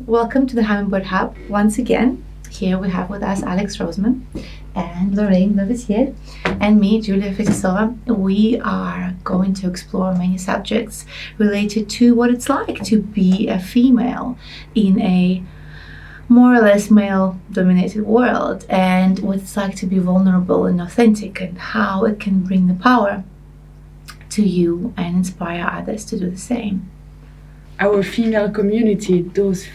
Welcome to the Humminbird Hub. Once again, here we have with us Roseman and Lorraine de Waziers and me, Julia Fetisova. We are going to explore many subjects related to what it's like to be a female in a more or less male-dominated world, and what it's like to be vulnerable and authentic, and how it can bring the power to you and inspire others to do the same. Our female community, those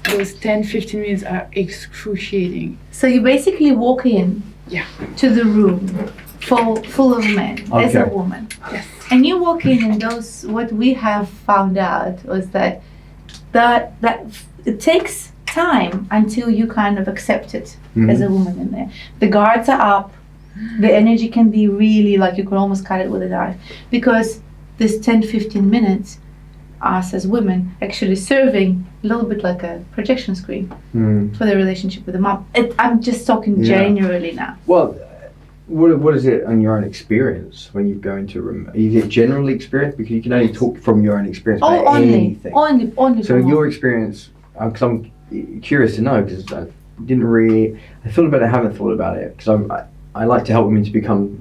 10-15 minutes are excruciating. So you basically walk in to the room full of men as a woman. Yes. And you walk in, and those, what we have found out was that it takes time until you kind of accept it as a woman in there. The guards are up, the energy can be really like you can almost cut it with a knife, because this 10-15 minutes, us as women actually serving a little bit like a projection screen for the relationship with the mom. I'm just talking generally now. Well, what is it on your own experience when you go into a room? Is it generally experience? Because you can only talk from your own experience about anything. Only. So your experience, because I'm curious to know, because I thought about it, I haven't thought about it, because I like to help women to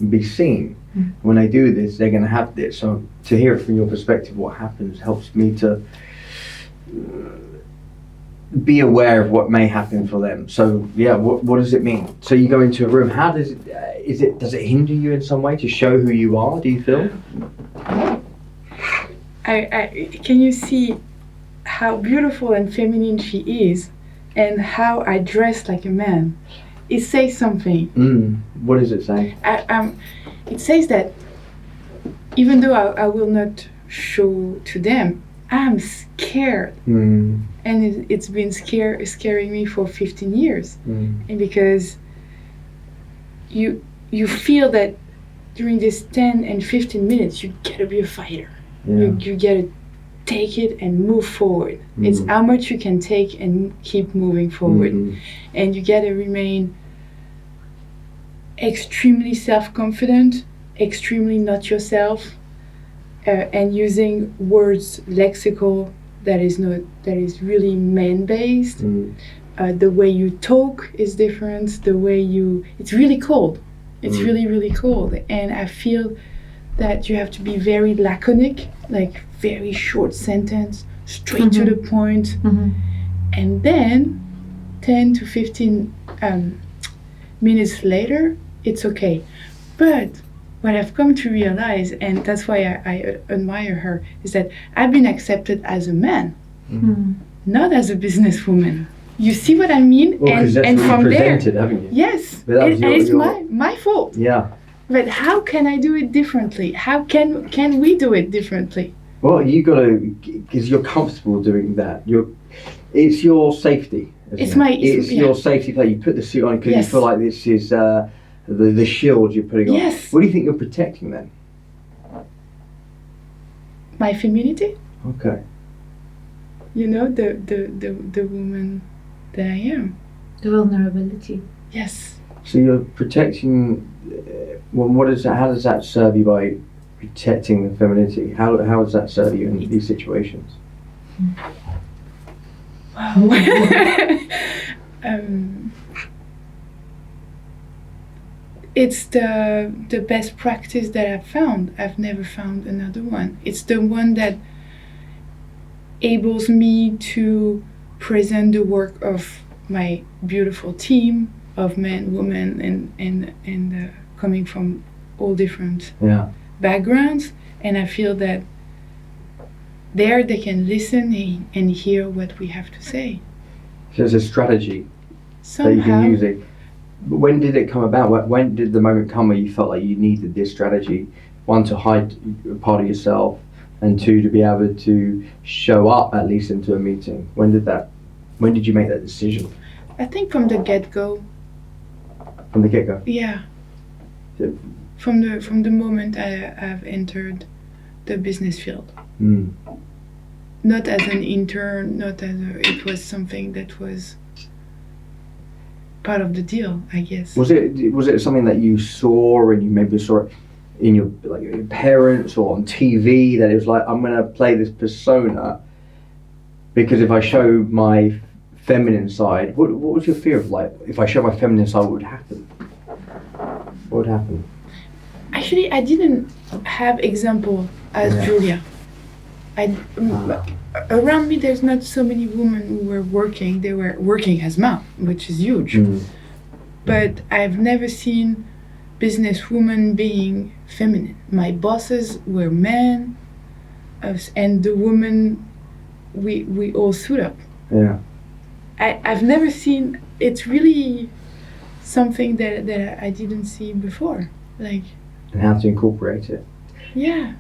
be seen. When they do this, they're going to have this. So to hear it from your perspective, what happens helps me to be aware of what may happen for them. So yeah, what does it mean? So you go into a room. How does it? Does it hinder you in some way to show who you are? Do you feel? Can you see how beautiful and feminine she is, and how I dress like a man? It says something. What does it say? It says that even though I will not show to them, I'm scared. And it's been scaring me for 15 years. And because you feel that during this 10 and 15 minutes, you gotta be a fighter. You gotta take it and move forward. It's how much you can take and keep moving forward. And you gotta remain extremely self-confident, extremely not yourself, and using words lexical that is really man-based. The way you talk is different. It's really cold. It's really cold, and I feel that you have to be very laconic, like very short sentence, straight to the point, and then 10 to 15 minutes later, it's okay. But what I've come to realize, and that's why I admire her, is that I've been accepted as a man, not as a businesswoman. You see what I mean? Well, and that's what you presented, haven't you? Yes, and it's my fault. Yeah. But how can I do it differently? How can we do it differently? Well, you got to, because you're comfortable doing that. It's your safety. It's your safety play. You put the suit on because you feel like this is the shield you're putting on. Yes. What do you think you're protecting then? My femininity. Okay. You know, the woman that I am. The vulnerability. Yes. So you're protecting. Well, how does that serve you by protecting the femininity? How does that serve you in these situations? Wow. It's the best practice that I've found. I've never found another one. It's the one that enables me to present the work of my beautiful team of men, women, and coming from all different backgrounds. And I feel that there they can listen and hear what we have to say. So there's a strategy somehow that you can use it. When did it come about? When did the moment come where you felt like you needed this strategy? One, to hide a part of yourself, and two, to be able to show up at least into a meeting. When did you make that decision? I think from the get-go. From the get-go? Yeah. From the moment I've entered the business field. Not as an intern, it was something that was part of the deal, I guess. Was it something that you saw, and you maybe saw it in your parents or on TV, that it was like, I'm going to play this persona because if I show my feminine side, what was your fear of, like, if I show my feminine side, what would happen? What would happen? Actually, I didn't have example as Julia. Around me, there's not so many women who were working. They were working as mom, which is huge. But I've never seen business women being feminine. My bosses were men, and the women, we all suit up. Yeah. I've never seen. It's really something that I didn't see before. Like. And how to incorporate it. Yeah.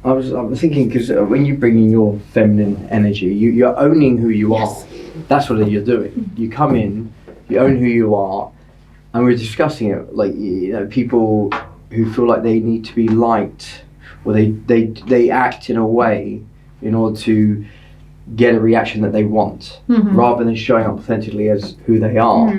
I was thinking, because when you bring in your feminine energy, you're owning who you are. That's what you're doing. You come in, you own who you are, and we're discussing it. Like, you know, people who feel like they need to be liked, or they act in a way in order to get a reaction that they want, rather than showing up authentically as who they are,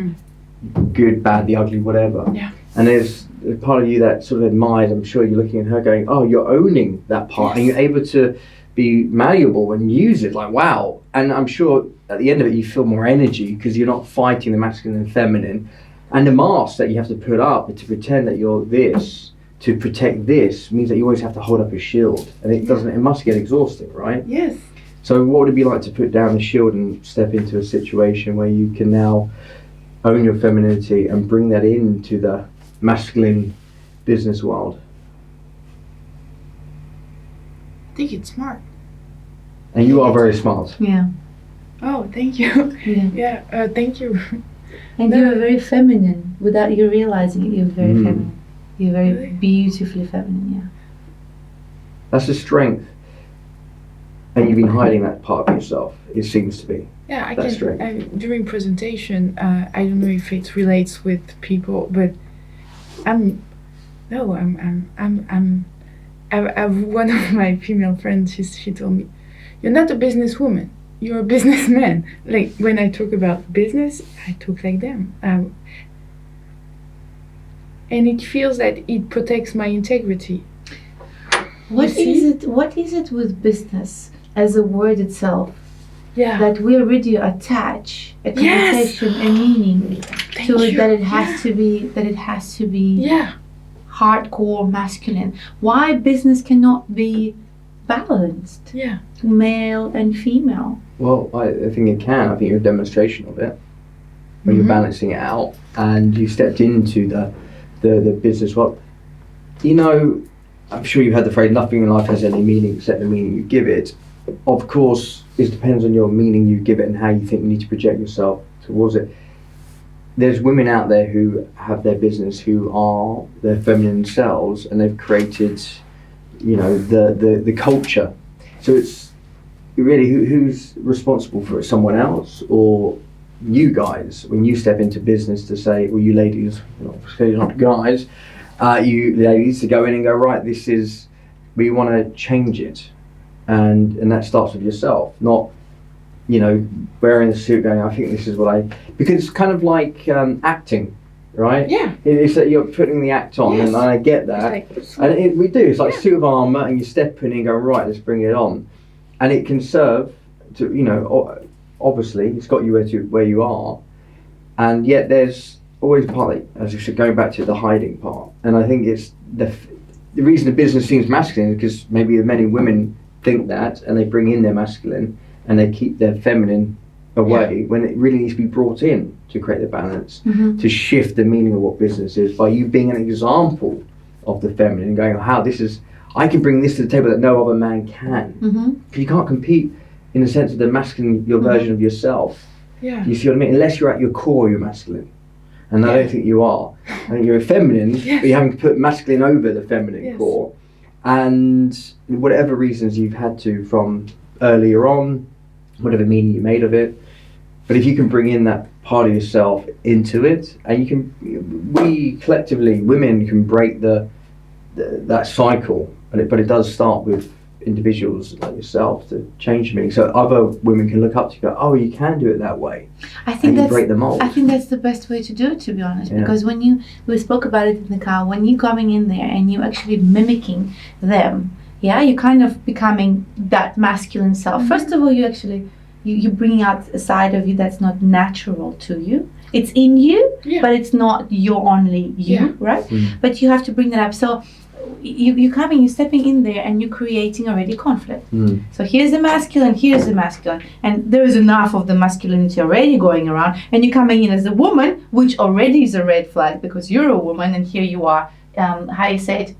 good, bad, the ugly, whatever. Yeah. And there's a part of you that sort of admires. I'm sure you're looking at her going, oh, you're owning that part, and you're able to be malleable and use it. Like, wow. And I'm sure at the end of it, you feel more energy because you're not fighting the masculine and feminine. And the mask that you have to put up to pretend that you're this, to protect this, means that you always have to hold up a shield. And it must get exhausting, right? Yes. So what would it be like to put down the shield and step into a situation where you can now own your femininity and bring that into the masculine business world? I think it's smart. And you are very smart. Yeah. Oh, thank you. Yeah. Thank you. And you're very feminine without you realizing it. You're very feminine. You're very Really? beautifully feminine. Yeah. That's a strength. And you've been hiding that part of yourself, it seems to be. Yeah, I That's can. right. During presentation, I don't know if it relates with people, but one of my female friends. She told me, "You're not a businesswoman. You're a businessman." Like, when I talk about business, I talk like them, and it feels that it protects my integrity. What is it with business as a word itself? Yeah. That we already attach a connotation and meaning to it, that it has to be Yeah. hardcore masculine. Why business cannot be balanced, Yeah. male and female? Well, I think it can. I think you're a demonstration of it. When you're balancing it out and you stepped into the business world. You know, I'm sure you've heard the phrase, nothing in life has any meaning except the meaning you give it. Of course, it depends on your meaning you give it and how you think you need to project yourself towards it. There's women out there who have their business who are their feminine selves, and they've created, you know, the culture. So it's really who's responsible for it? Someone else or you guys? When you step into business to say, well, you ladies, obviously not guys, you ladies to go in and go, right, this is, we want to change it. And that starts with yourself, not, you know, wearing the suit going, I think this is what because it's kind of like acting, right? Yeah. It's that you're putting the act on, and I get that. We do, it's like suit of armour, and you step in and go, right, let's bring it on. And it can serve to, you know, obviously, it's got you where you are, and yet there's always partly, as you said, going back to the hiding part. And I think it's the reason the business seems masculine is because maybe many women think that, and they bring in their masculine and they keep their feminine away, when it really needs to be brought in to create the balance, to shift the meaning of what business is by you being an example of the feminine and going, how this is, I can bring this to the table that no other man can. Because you can't compete in the sense of the masculine, your version of yourself. Yeah. You see what I mean? Unless you're at your core, you're masculine. And I don't think you are. I think you're a feminine, but you're having to put masculine over the feminine core. And whatever reasons you've had to from earlier on, whatever meaning you made of it, but if you can bring in that part of yourself into it, and you can, we collectively, women can break that cycle, but it does start with individuals like yourself to change meaning, so other women can look up to you and go, oh, you can do it that way. I think and you break the mold. I think that's the best way to do it, to be honest, because when we spoke about it in the car, when you're coming in there and you're actually mimicking them, you're kind of becoming that masculine self. First of all, you actually you bring out a side of you that's not natural to you. It's in you, but it's not your only you, right? But you have to bring that up. So you're stepping in there, and you're creating already conflict. So here's the masculine, here's the masculine, and there is enough of the masculinity already going around, and you're coming in as a woman, which already is a red flag because you're a woman, and here you are, how you say it,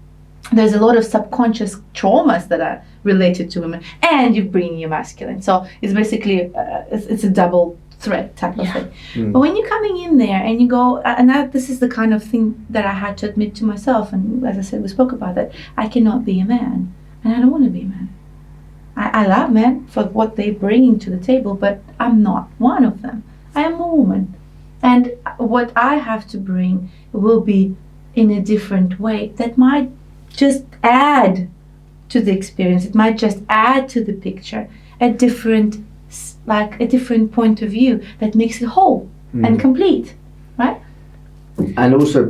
there's a lot of subconscious traumas that are related to women, and you bring your masculine. So it's basically it's a double threat type of thing. But when you're coming in there and you go, this is the kind of thing that I had to admit to myself, and as I said, we spoke about that, I cannot be a man, and I don't want to be a man. I love men for what they're bringing to the table, but I'm not one of them. I am a woman, and what I have to bring will be in a different way that might just add to the experience. It might just add to the picture a different point of view that makes it whole and complete, right? And also,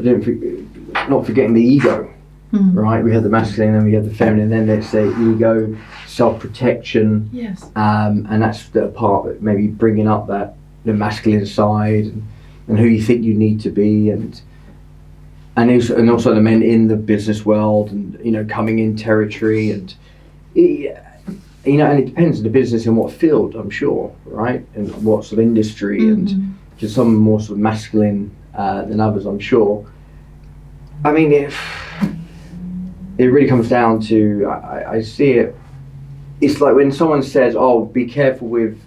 not forgetting the ego, right? We have the masculine and we have the feminine, then let's say ego, self-protection, and that's the part that maybe bringing up the masculine side and who you think you need to be, and also the men in the business world, and coming in territory, and and it depends on the business and what field, I'm sure, right, and what sort of industry, and just some more sort of masculine than others, I'm sure. I mean, it really comes down to, I see it, it's like when someone says, oh, be careful with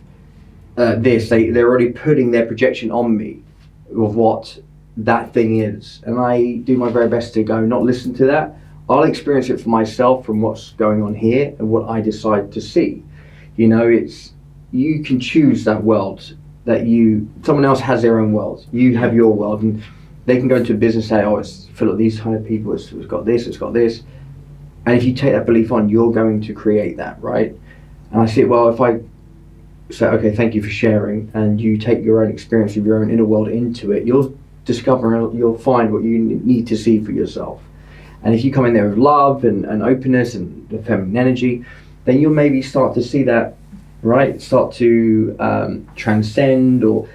this, they're already putting their projection on me of what that thing is, and I do my very best to go not listen to that. I'll experience it for myself from what's going on here and what I decide to see. It's, you can choose that world that someone else has their own world, you have your world, and they can go into a business and say, oh, it's full of these kind of people, it's got this, and if you take that belief on, you're going to create that, right? And I see it, well, if I say, okay, thank you for sharing, and you take your own experience of your own inner world into it, you'll discover, you'll find what you need to see for yourself. And if you come in there with love and openness and the feminine energy, then you'll maybe start to see that, right? Start to transcend or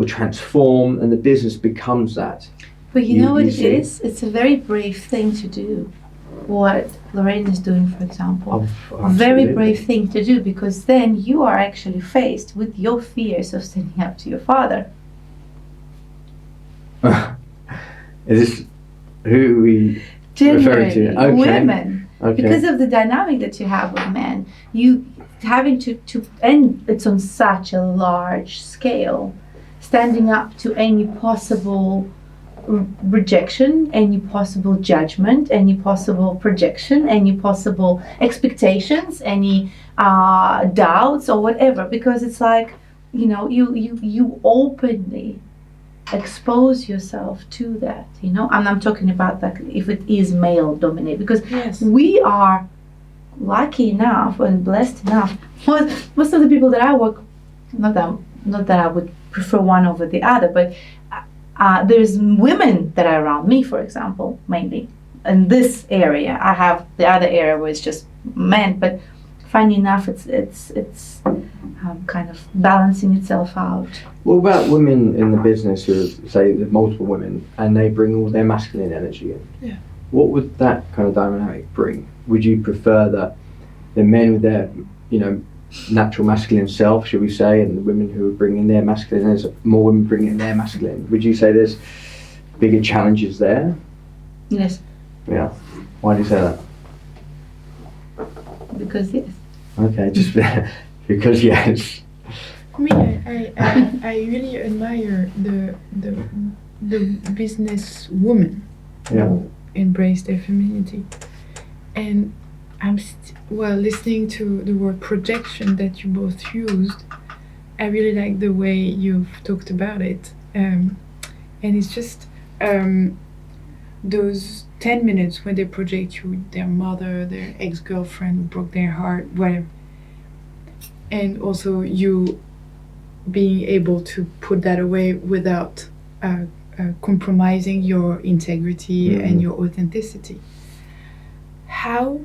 transform, and the business becomes that. But you know what it is? It's a very brave thing to do. What Lorraine is doing, for example. A very brave thing to do, because then you are actually faced with your fears of standing up to your father. Is this who we referring to? Okay. Women. Okay. Because of the dynamic that you have with men, you having to and it's on such a large scale, standing up to any possible rejection, any possible judgment, any possible projection, any possible expectations, any doubts or whatever, because it's like, you openly expose yourself to that, and I'm talking about that if it is male dominated, because we are lucky enough and blessed enough. Most of the people that I work, not that I would prefer one over the other, but there's women that are around me, for example, mainly in this area. I have the other area where it's just men, but funny enough, it's kind of balancing itself out. What about women in the business who, say, there's multiple women and they bring all their masculine energy in? Yeah. What would that kind of dynamic bring? Would you prefer that the men with their, natural masculine self, should we say, and the women who are bringing their masculine, there's more women bringing their masculine? Would you say there's bigger challenges there? Yes. Yeah. Why do you say that? Because yes. Okay, just because yes. For me, I really admire the business woman who embrace their femininity, and I'm listening to the word projection that you both used. I really like the way you've talked about it, and it's just those 10 minutes when they project you their mother, their ex-girlfriend who broke their heart, whatever, and also you being able to put that away without compromising your integrity and your authenticity. How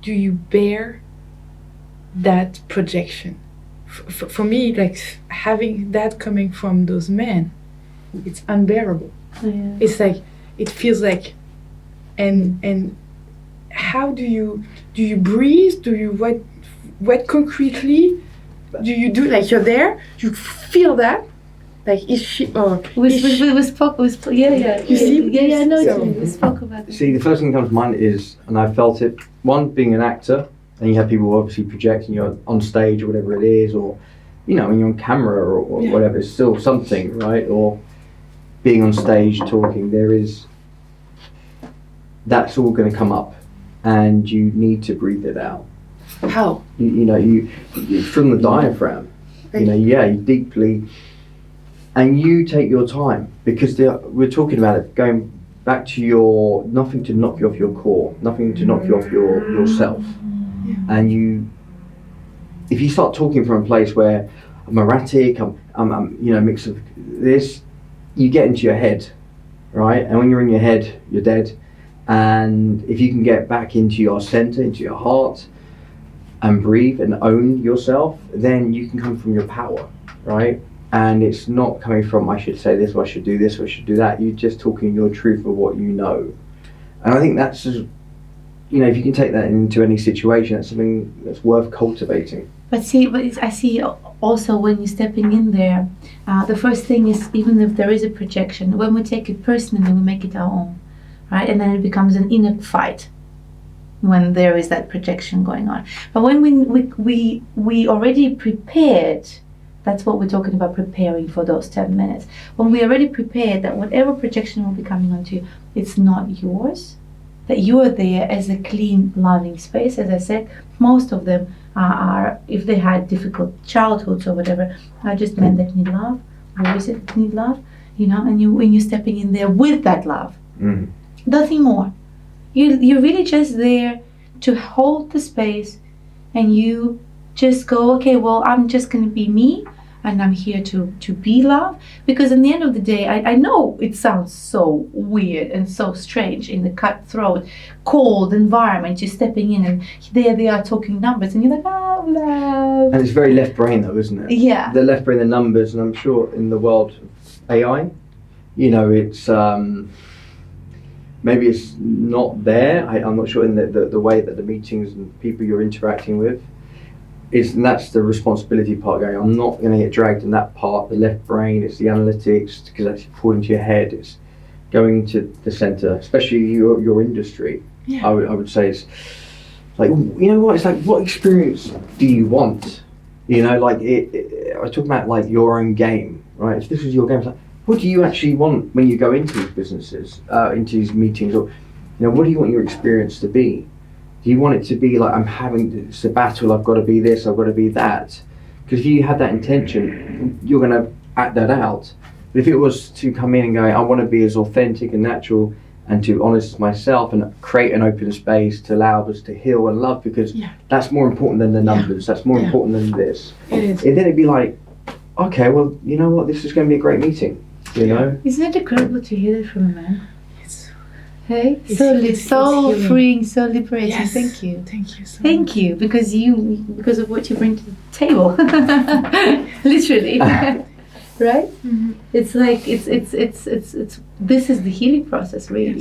do you bear that projection for me, like having that coming from those men, it's unbearable. Yeah. It's like it feels like, and how do you breathe? Do you what concretely do you do? Like you're there, you feel that. Like is she or We spoke. Yeah. You see? Yeah. No, So- we spoke about it. See, the first thing that comes to mind is, and I felt it, one, being an actor, and you have people obviously projecting, you're on stage or whatever it is, or, you know, when you're on camera or Yeah. whatever, it's still something, right? Or being on stage talking, that's all going to come up, and you need to breathe it out. how? You from the diaphragm, you deeply, and you take your time, because we're talking about it, going back to nothing to knock you off your core, nothing to knock you off yourself. Yeah. And if you start talking from a place where I'm erratic, I'm mix of this, you get into your head, right? And when you're in your head, you're dead. And if you can get back into your center, into your heart, and breathe and own yourself, then you can come from your power, right? And it's not coming from, I should say this, or I should do this, or I should do that. You're just talking your truth of what you know. And I think that's just, if you can take that into any situation, that's something that's worth cultivating. But I see also when you're stepping in there, the first thing is, even if there is a projection, when we take it personally, we make it our own, right? And then it becomes an inner fight when there is that projection going on. But when we already prepared, that's what we're talking about, preparing for those 10 minutes. When we already prepared that whatever projection will be coming onto you, it's not yours, that you are there as a clean, loving space. As I said, most of them are, if they had difficult childhoods or whatever, are just men that need love, boys that need love, and when you're stepping in there with that love, nothing more. You're really just there to hold the space, and you just go, okay, well, I'm just going to be me, and I'm here to be love. Because in the end of the day, I know it sounds so weird and so strange in the cutthroat, cold environment. You're stepping in, and there they are talking numbers, and you're like, oh, love. And it's very left brain though, isn't it? Yeah. The left brain, the numbers, and I'm sure in the world of AI, it's maybe it's not there. I'm not sure in the way that the meetings and people you're interacting with, and that's the responsibility part going. I'm not going to get dragged in that part. The left brain, it's the analytics, because that's poured into your head. It's going to the center, especially your industry. Yeah. I would say it's like, it's like, what experience do you want? I talk about like your own game, right? If this is your game, it's like, what do you actually want when you go into these businesses, into these meetings, or what do you want your experience to be? Do you want it to be like, it's a battle, I've got to be this, I've got to be that? Because if you have that intention, you're going to act that out. But if it was to come in and go, I want to be as authentic and natural and to honest myself and create an open space to allow us to heal and love, because that's more important than the numbers, that's more important than this. It is. And then it'd be like, okay, well, you know what, this is going to be a great meeting, Isn't it incredible to hear that from a man? Hey, It's so healing. freeing, so liberating. Yes. Thank you. Thank you so Thank much. you, because of what you bring to the table. Literally. Right? Mhm. It's like it's this is the healing process, really.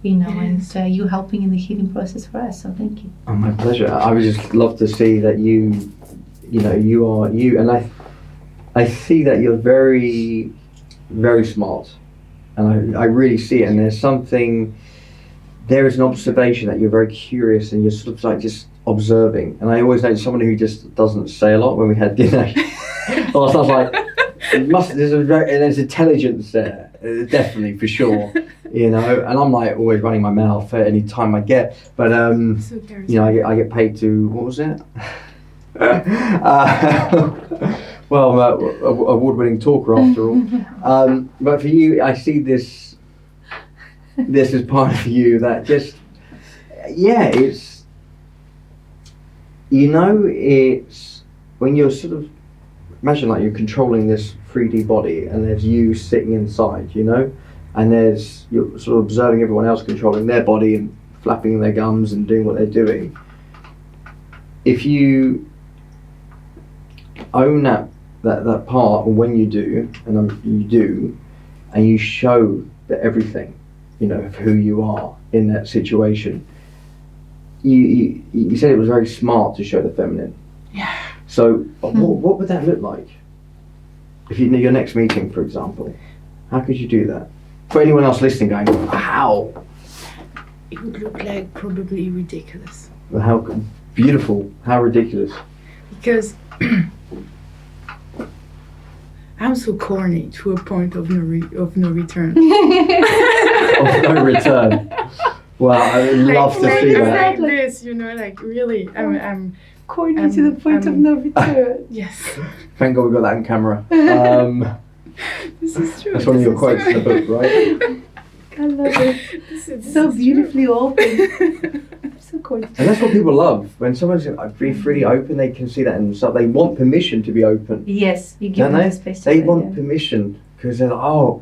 Yes. And you helping in the healing process for us. So thank you. Oh, my pleasure. I would just love to see that you are you, and I see that you're very, very smart, and I really see it. And there is an observation that you're very curious, and you're sort of like just observing. And I always know someone who just doesn't say a lot. When we had dinner, I was like, there's intelligence there, definitely, for sure. And I'm like always running my mouth at any time I get. But So charismatic. I get paid to, what was it? Well, I'm an award-winning talker after all. But for you, I see this is part of you that just, it's, it's when you're sort of, imagine like you're controlling this 3D body, and there's you sitting inside, and you're sort of observing everyone else controlling their body and flapping their gums and doing what they're doing. own that part when you do, and you do, and you show that everything, of who you are in that situation. You said it was very smart to show the feminine. Yeah. So what would that look like? If you your next meeting, for example, how could you do that? For anyone else listening, going, how? It would look like probably ridiculous. Well, how beautiful? How ridiculous? Because I'm so corny to a point of no return. Of no return. Wow, I would love to see that. Like this, really, I'm corny to the point of no return. Yes. Thank God we got that on camera. This is true. That's one of your quotes in the book, right? I love it. This so beautifully open. I'm so corny. And that's what people love. When someone's freely open, they can see that in themselves. They want permission to be open. Yes, you give them the space. They want permission because they're like, oh,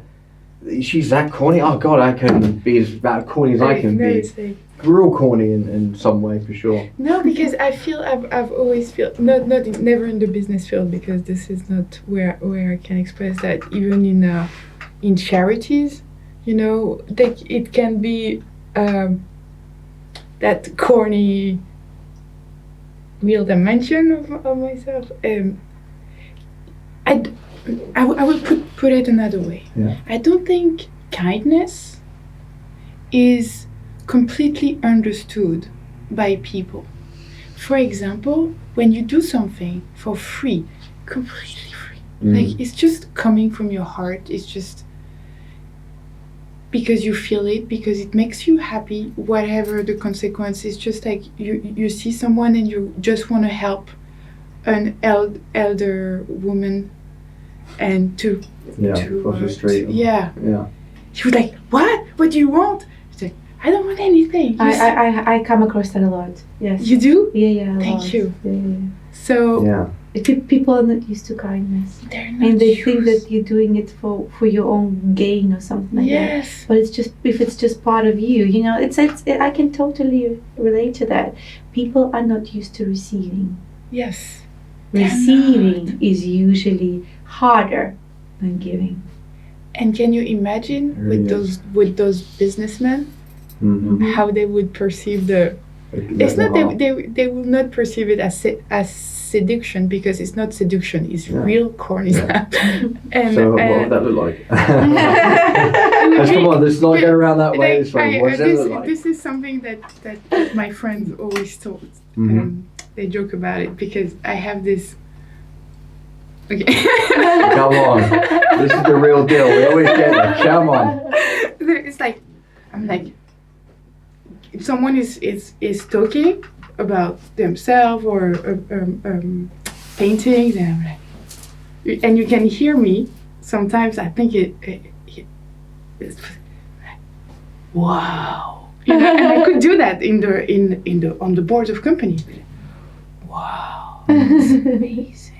she's that corny. Oh God, I can be as corny as I can be. We're all corny in some way, for sure. No, because I feel I've always felt never in the business field, because this is not where I can express that. Even in charities, it can be that corny real dimension of myself. I will put it another way. Yeah. I don't think kindness is completely understood by people. For example, when you do something for free, completely free, like it's just coming from your heart, it's just because you feel it, because it makes you happy, whatever the consequence, it's just like you see someone and you just want to help an elder woman and to cross the street. Yeah. She was like, what do you want? She's like, I don't want anything. I come across that a lot. Yes. You do? Yeah. Thank you. Yeah. So people are not used to kindness. They're not and they used. think that you're doing it for your own gain or something like that. But it's just, if it's just part of you, I can totally relate to that. People are not used to receiving. Yes. Receiving is usually harder than giving. And can you imagine with those businessmen how they would perceive it's not they will not perceive it as seduction, because it's not seduction, it's real corny stuff. So what would that look like? Come on, let's not go around that way. What does that look like? This is something that my friends always told. They joke about it because I have this. Okay. Come on, this is the real deal. We always get it. Come on. It's like, I'm like, if someone is talking about themselves or paintings, and I'm like, and you can hear me. Sometimes I think it's wow, and I could do that on the boards of companies. Wow, that's amazing.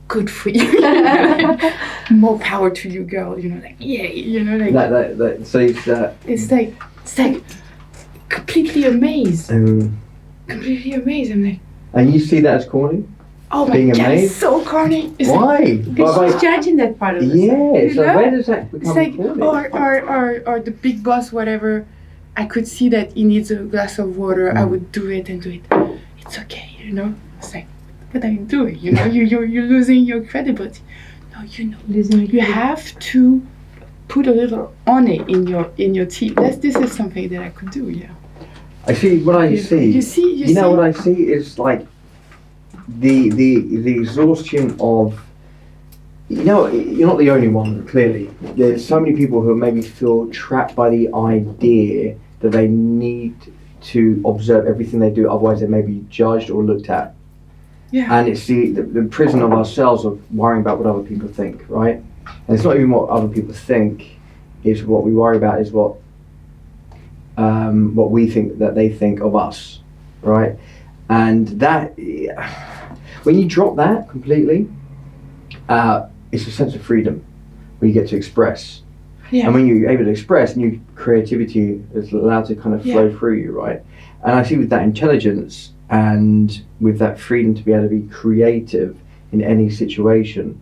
Good for you. More power to you, girl. Yay. So it's like completely amazed. Completely amazed. I'm like, and you see that as corny? Oh my Being God, amazed? it's so corny. It's Why? Because she's judging that part of it. Yeah, so where does that become it's like, corny? or the big boss, whatever. I could see that he needs a glass of water. I would do it. It's okay, It's like, what are you doing? You're losing your credibility. No, you have to put a little honey in your tea. This is something that I could do. Yeah. I see what I see. You see. What I see is like the exhaustion of. You're not the only one. Clearly, there's so many people who maybe feel trapped by the idea that they need to observe everything they do, otherwise they may be judged or looked at. Yeah. And it's the prison of ourselves of worrying about what other people think, right? And it's not even what other people think, it's what we worry about is what we think that they think of us, right? And that, when you drop that completely, it's a sense of freedom where you get to express. Yeah. And when you're able to express, new creativity is allowed to kind of flow through you, right? And I see with that intelligence and with that freedom to be able to be creative in any situation.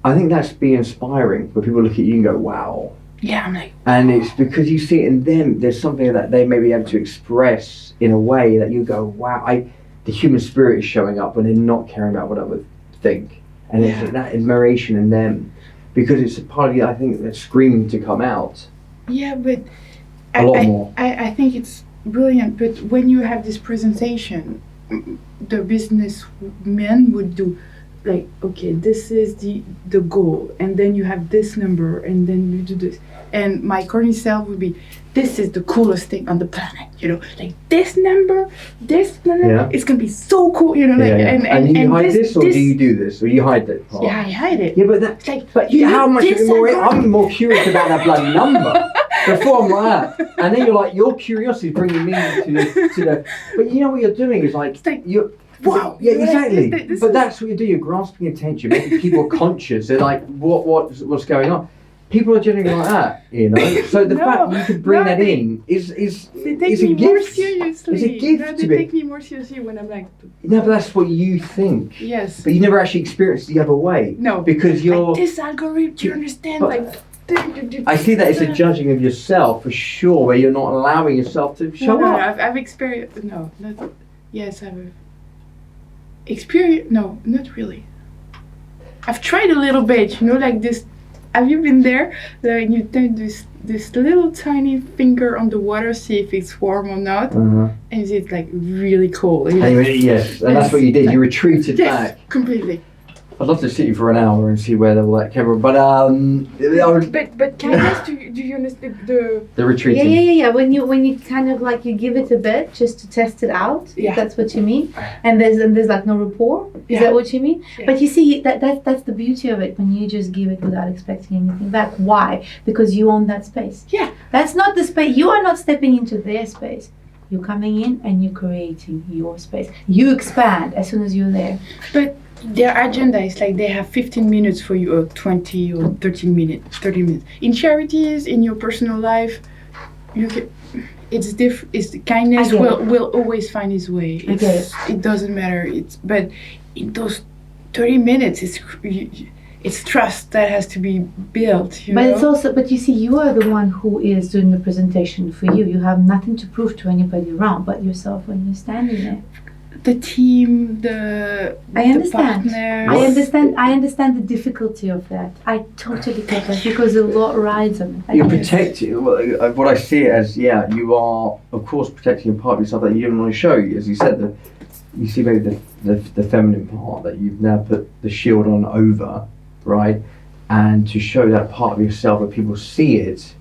I think that's be inspiring, where people look at you and go, wow. Yeah, I'm like, and it's because you see it in them. There's something that they may be able to express in a way that you go, wow, the human spirit is showing up when they're not caring about what others think. And it's that admiration in them, because it's a part of you, I think, that's screaming to come out. yeah, but A lot more. I think it's brilliant, but when you have this presentation, the businessmen would do like, okay, this is the goal, and then you have this number, and then you do this. And my corny self would be, this is the coolest thing on the planet, you know, like this number, it's gonna be so cool, you know, like, and you hide this, or do you do this, or you hide that part? Yeah, I hide it. Yeah, but that, like, but you how much more? disagree. I'm more curious about that bloody number. Before I'm like that, and then you're like, your curiosity is bringing me to the. But you know what you're doing is like you're. Wow. Yeah, exactly. This but is... that's what you do. You're grasping attention, making people conscious. They're like, what's going on? People are generally like that, you know. So the fact you could bring that in is they take a me gift. more seriously. It's a gift They to take me more seriously when I'm like. No, but that's what you think. Yes. But you never actually experienced the other way. No. Because you're. Like this algorithm. Do you understand? But, I see that as a judging of yourself for sure, where you're not allowing yourself to show no, up. I've experienced. No, not. Yes, I've experienced. No, not really. I've tried a little bit. You know, like this. Have you been there? Like you turn this little tiny finger on the water, see if it's warm or not, and it's like really cold. Yes, and that's what you did. You retreated back. Completely. I'd love to sit you for an hour and see where all that came from, but But can I ask, do you understand the retreating? Yeah. When you kind of like you give it a bit just to test it out. Yeah. If that's what you mean. And there's like no rapport. Is that what you mean? Yeah. But you see that's the beauty of it, when you just give it without expecting anything back. Why? Because you own that space. Yeah. That's not the space. You are not stepping into their space. You're coming in and you're creating your space. You expand as soon as you're there. But their agenda is like they have 15 minutes for you, or 20 or 30 minutes. In charities, in your personal life, you can. It's different. It's the kindness will always find its way. It doesn't matter. But in those 30 minutes, it's trust that has to be built. You know? It's also, but you see, you are the one who is doing the presentation for you. You have nothing to prove to anybody around but yourself when you're standing there. The team, I understand. partners. I understand the difficulty of that. I totally get that, because a lot rides on it. You're protecting. What I see it as, you are of course protecting a part of yourself that you didn't want to show. As you said, you see maybe the feminine part that you've now put the shield on over, right? And to show that part of yourself where people see it,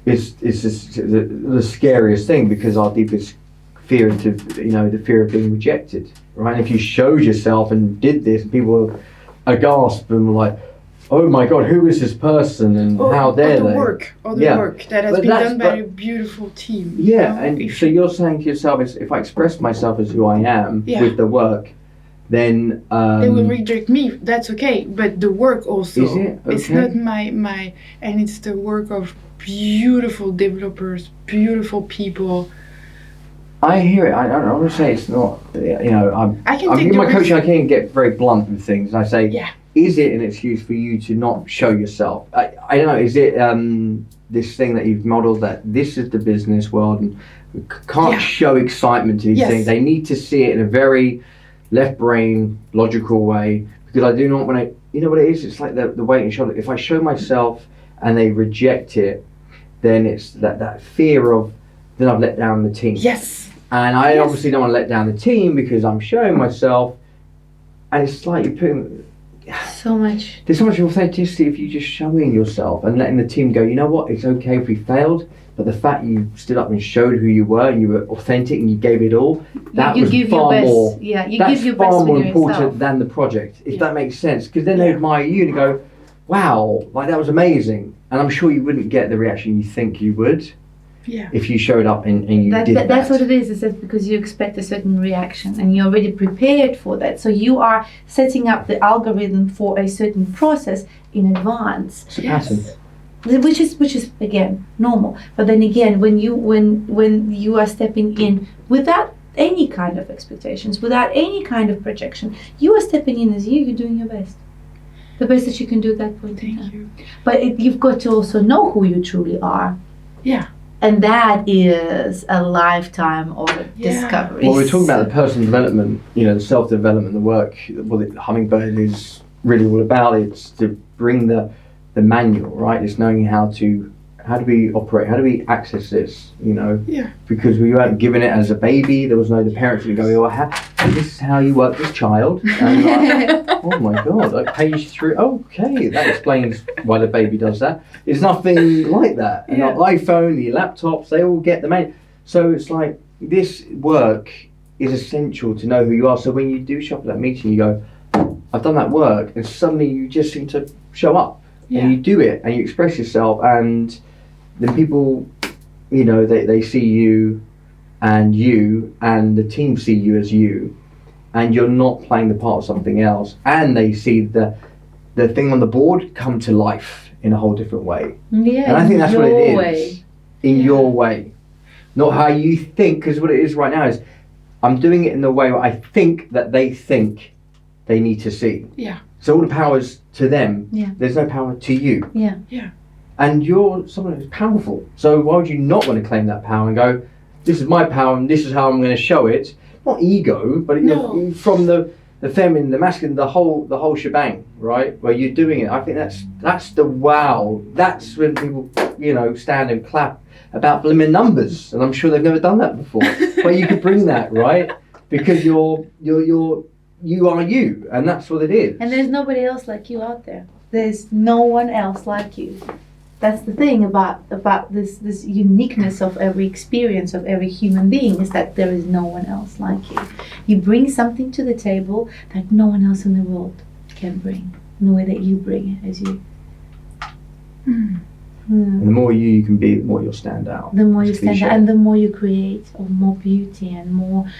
it's just the scariest thing, because our deepest fear the fear of being rejected, right? If you showed yourself and did this, and people were aghast and were like, "Oh my God, who is this person?" and how dare they? Work that has been done by a beautiful team. Yeah, and so you're saying to yourself, if I express myself as who I am with the work, then they will reject me. That's okay, but the work also. Is it? Okay. It's not my, and it's the work of beautiful developers, beautiful people. I hear it. I don't want to say it's not. I'm in my coaching. I can get very blunt with things. I say, is it an excuse for you to not show yourself? I don't know. Is it this thing that you've modelled, that this is the business world and we can't show excitement to these things? They need to see it in a very left brain, logical way. Because I do not want to. You know what it is? It's like the weight and shoulder. If I show myself and they reject it, then it's that fear of, then I've let down the team. Yes. And I obviously don't want to let down the team, because I'm showing myself, and it's like you're putting so much. There's so much authenticity if you just showing yourself and letting the team go, you know what, it's okay if we failed, but the fact you stood up and showed who you were and you were authentic and you gave it all, that was far more. Yeah, you that's give your best far more important yourself. than the project, if that makes sense. Because then they admire you and go, wow, like that was amazing. And I'm sure you wouldn't get the reaction you think you would. Yeah. If you showed up and you did that. That's what it is. It's just because you expect a certain reaction and you're already prepared for that. So you are setting up the algorithm for a certain process in advance. It's a pattern. Which is again normal. But then again, when you are stepping in without any kind of expectations, without any kind of projection. You are stepping in as you're doing your best. The best that you can do at that point in time. Thank you. But you've got to also know who you truly are. Yeah. And that is a lifetime of discoveries. Well, we're talking about the personal development, the self-development, the work, what the Hummingbird is really all about. It's to bring the manual, right? It's knowing how do we operate, how do we access this, Yeah. Because we weren't given it as a baby. There was no the parents who go, this is how you work this child. And like, oh my God, like page 3, okay, that explains why the baby does that. It's nothing like that. And Yeah. the iPhone, the laptops, they all get the manual. So it's like, this work is essential to know who you are. So when you do show up at that meeting, you go, I've done that work, and suddenly you just seem to show up. Yeah. And you do it, and you express yourself, and then people, they see you, and the team see you as you, and you're not playing the part of something else, and they see the thing on the board come to life in a whole different way. Yeah, And I think that's what it is. way. In your way. Not how you think, because what it is right now is, I'm doing it in the way where I think that they think they need to see. Yeah. So all the power's to them. Yeah. There's no power to you. Yeah. Yeah. And you're someone who's powerful. So why would you not want to claim that power and go, this is my power and this is how I'm going to show it? Not ego, but No. from the feminine, the masculine, the whole shebang, right? Where you're doing it. I think that's the wow. That's when people, stand and clap about blimmin' numbers. And I'm sure they've never done that before. But you could bring that, right? Because you are you, and that's what it is. And there's nobody else like you out there. There's no one else like you. That's the thing about this uniqueness of every experience of every human being, is that there is no one else like you. You bring something to the table that no one else in the world can bring, in the way that you bring it as you. And the more you can be, the more you'll stand out. The more you It's stand cliche. out, and the more you create, or more beauty and more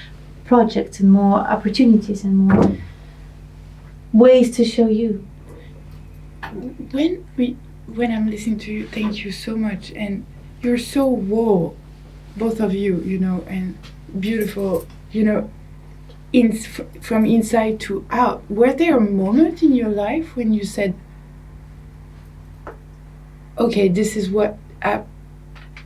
projects and more opportunities and more ways to show you. When I'm listening to you, thank you so much, and you're so raw, both of you, and beautiful, from inside to out. Were there a moment in your life when you said, okay, this is what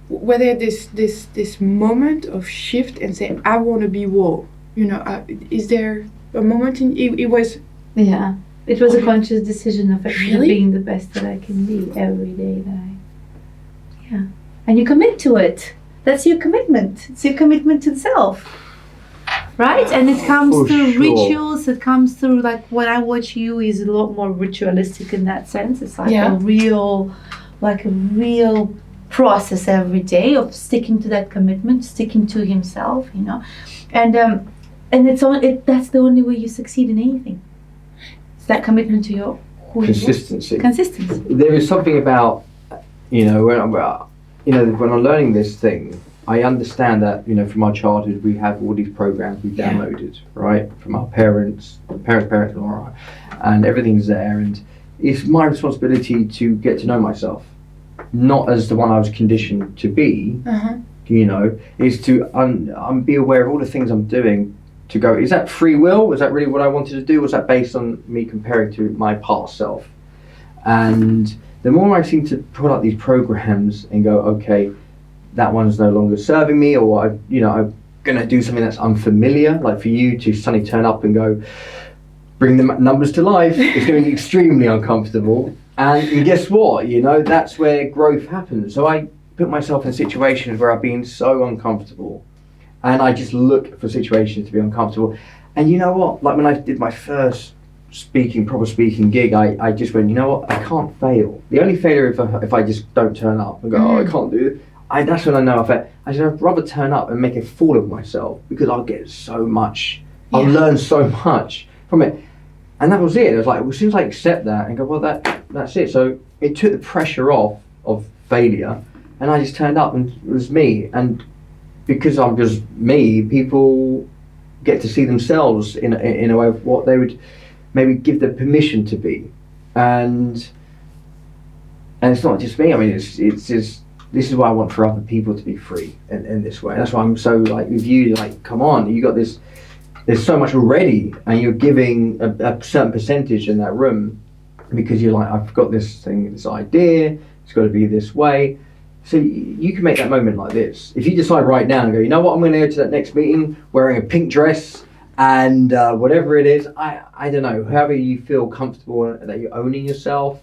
whether this moment of shift and say, I want to be raw, is there a moment it was? Yeah, it was a conscious decision of actually Really? being the best that I can be every day. And you commit to it. That's your commitment. It's your commitment to the self, right? And it comes For through sure. rituals. It comes through, like, when I watch you is a lot more ritualistic in that sense. It's like Yeah. a real process every day of sticking to that commitment, sticking to himself, and that's the only way you succeed in anything. It's that commitment to your who you are. Consistency. Consistency. There is something about, when I'm learning this thing, I understand that, from our childhood, we have all these programs we downloaded, right? From our parents, and everything's there. And it's my responsibility to get to know myself, not as the one I was conditioned to be, is to be aware of all the things I'm doing, to go, is that free will? Is that really what I wanted to do? Was that based on me comparing to my past self? And the more I seem to put out these programs and go, okay, that one's no longer serving me, or I'm going to do something that's unfamiliar, like for you to suddenly turn up and go, bring the numbers to life, it's going to be extremely uncomfortable. And guess what? That's where growth happens. So I put myself in situations where I've been so uncomfortable, and I just look for situations to be uncomfortable. And you know what? Like when I did my first proper speaking gig, I just went, you know what? I can't fail. The only failure if I just don't turn up and go, oh, I can't do it. That's when I know I failed. I said, I'd rather turn up and make a fool of myself, because I'll get so much. I'll learn so much from it. And that was it. It was like, as soon as I accept that and go, well, that's it. So it took the pressure off of failure, and I just turned up and it was me. And because I'm just me, people get to see themselves in a way of what they would maybe give the permission to be. And it's not just me. I mean, it's just this is what I want for other people to be free in this way. That's why I'm so like with you, like, come on, you got this, there's so much already, and you're giving a certain percentage in that room because you're like, I've got this thing, this idea, it's got to be this way. So you can make that moment like this. If you decide right now and go, you know what, I'm going to go to that next meeting wearing a pink dress and whatever it is, I don't know, however you feel comfortable that you're owning yourself,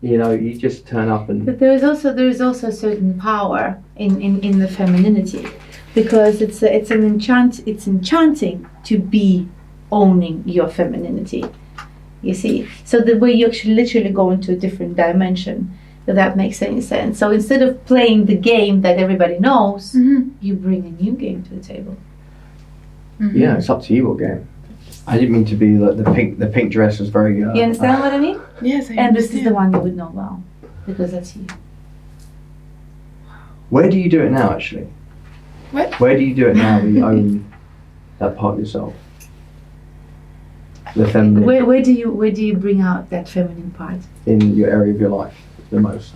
you know, you just turn up and... But there is also a certain power in the femininity, because it's enchanting to be owning your femininity. You see, so the way you actually literally go into a different dimension, if that makes any sense. So instead of playing the game that everybody knows, you bring a new game to the table. Yeah, it's up to you what game. I didn't mean to be like the pink dress was very. You understand what I mean? Yes, I And understand. this is the one you would know well, because that's you. Where do you do it now, actually? What? Where do you do it now when you own that part of yourself? The feminine. Where do you bring out that feminine part? In your area of your life the most?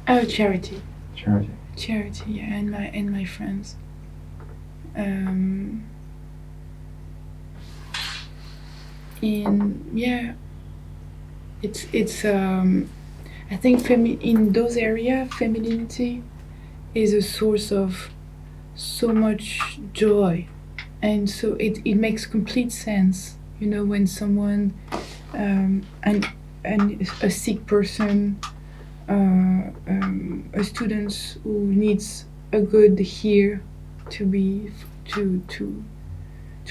Oh, charity. Charity. Charity, yeah, and my friends. It's I think in those areas, femininity is a source of so much joy, and so it makes complete sense, you know, when someone and a sick person, a student who needs a good ear to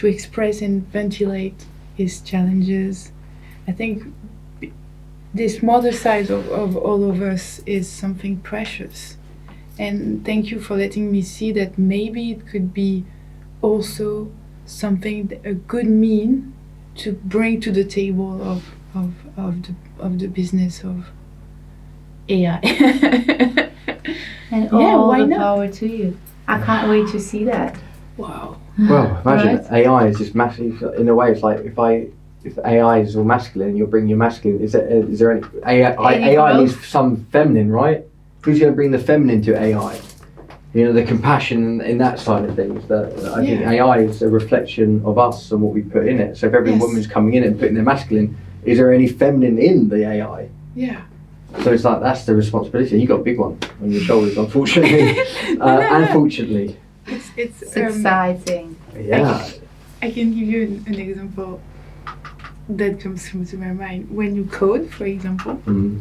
express and ventilate his challenges. I think this mother side of all of us is something precious, and thank you for letting me see that maybe it could be also something, a good mean to bring to the table of the business of AI. And Yeah, all why the not? power to you. I can't wait to see that. Wow. Well, imagine Right. AI is just massive. In a way, it's like if AI is all masculine, you'll bring your masculine. Is there any AI growth? needs some feminine, right? Who's going to bring the feminine to AI? You know, the compassion in that side of things. That I think Yeah. AI is a reflection of us and what we put in it. So if every Yes. woman's coming in and putting their masculine, is there any feminine in the AI? Yeah. So it's like that's the responsibility. You got a big one on your shoulders, unfortunately, and fortunately. It's It's exciting. Yeah. I can give you an example that comes to my mind. When you code, for example, Mm.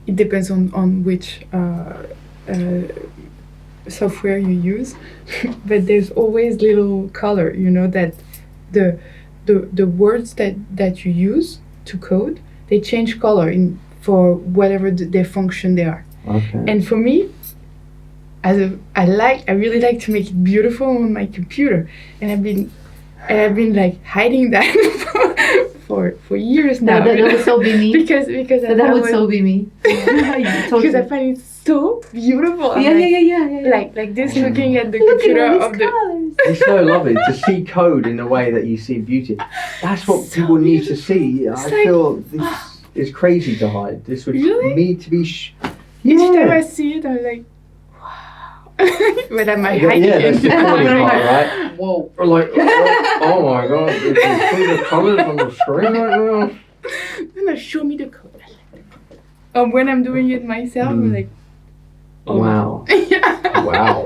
it depends on which software you use, but there's always little color, you know, that the words that you use to code, they change color for whatever their function they are. Okay. And for me, I really like to make it beautiful on my computer, and I've been like hiding that for years now. That would so be me. because That would so be me. Yeah, totally. because I find it so beautiful. I'm Yeah. like this, looking at the Look computer at all of these the. colors. It's so lovely to see code in the way that you see beauty. That's what So people need to beautiful. see. I It's like- feel this is crazy to hide. This would Really? need to be. Each time I Yeah. see it, I'm like, wow. But am I Yeah, hiding that's the it? funny part, right? Whoa. Or like, oh my god, you can see the colours on the screen right now. No, show me the code. When I'm doing it myself, I'm like, oh. Wow. Yeah. Wow.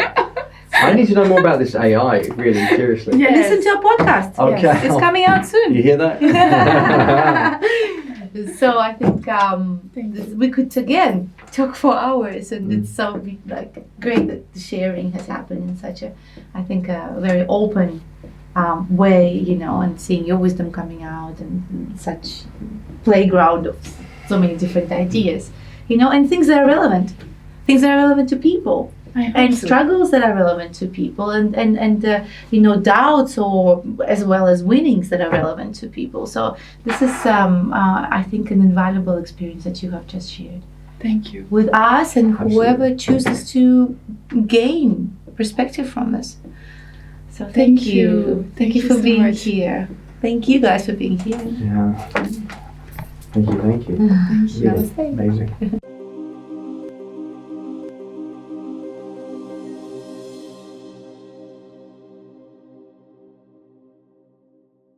I need to know more about this AI, really, seriously. Yes. Listen to our podcast. Okay. Yes. It's coming out You soon. hear that? So I think Thank you. we could again talk for hours, and it's so like great that the sharing has happened in such a, I think, a very open way, you know, and seeing your wisdom coming out and such playground of so many different ideas, you know, and things that are relevant to people. I hope And so. struggles that are relevant to people, and you know, doubts or as well as winnings that are relevant to people. So this is I think an invaluable experience that you have just shared Thank you. with us and whoever Absolutely. chooses to gain perspective from this. So thank Thank you. you. Thank you Thank for you so being much. here. Thank you guys for being here. Yeah. Thank you. Thank you. Really Namaste. amazing.